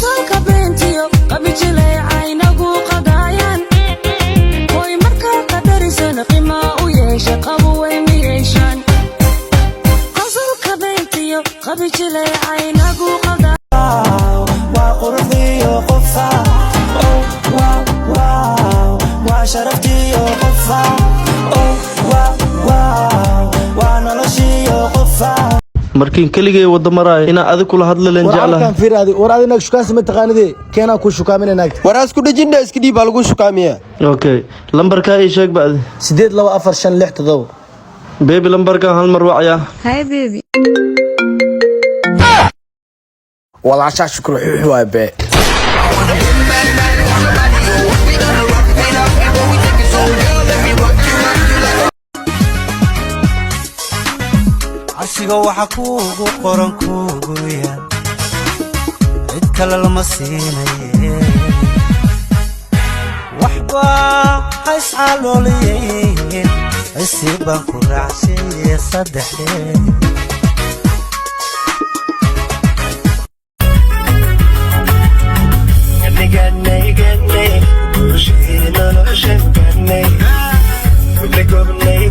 قصلك بنتيو قبيت لي عينك وقضايان كوي مركا قدر سنقي ما ويش قبوي ميشان قصلك بنتيو قبيت لي عينك وقضايان وقرضي وقفا واو واو وشرفتي وقفا واو واو ونلشي وقفا markiin kaligay wada maraay ina adigu kula hadla leen jeclahay warkan fiiraadi war adina shukaansi ma taqaanide keena ku shukaamin naagta waraas ku dhajinna iska dhiib lagu shukaamiya okay lambarka ay sheeg baad 824667 baby lambarka hal mar wacaya hay baby wala shukru huwa be asiga waxa kuugu qoran kuugu yaan cid kale lama siinaye waxba hays calooliyeen isibaan ku raacsiye saddexdee ganay gurshina noloshan ganay gobnay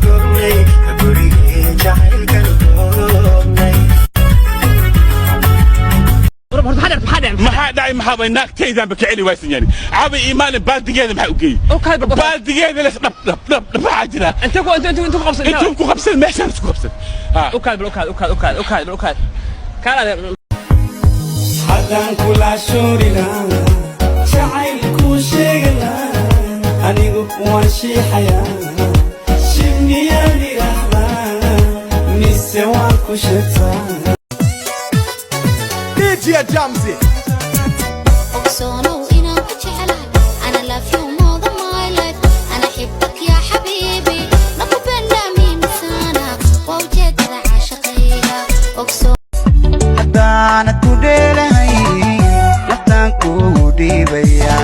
gurigii jacaylkan maxaa dhacay maxaa bay naagtaydan bakaceli waysan yani caabi iimaan baaldigeeda maxaa u geeyay baaldigeeda la dhab waxa jira inta ku qabsan meeshaan isku qabsan okaad kala hadan kula shurina jacaylku sheegana anigu waan shiixaya shibniyani rahman mise waan ku sheegtaa يا جامزي أقصونه إنا وجهلك أنا love you more than my life أنا أحبك يا حبيبي نقبلنا من سنة ووجد عاشقيها أقصو حتى أنا تدري لحتى كودي بيا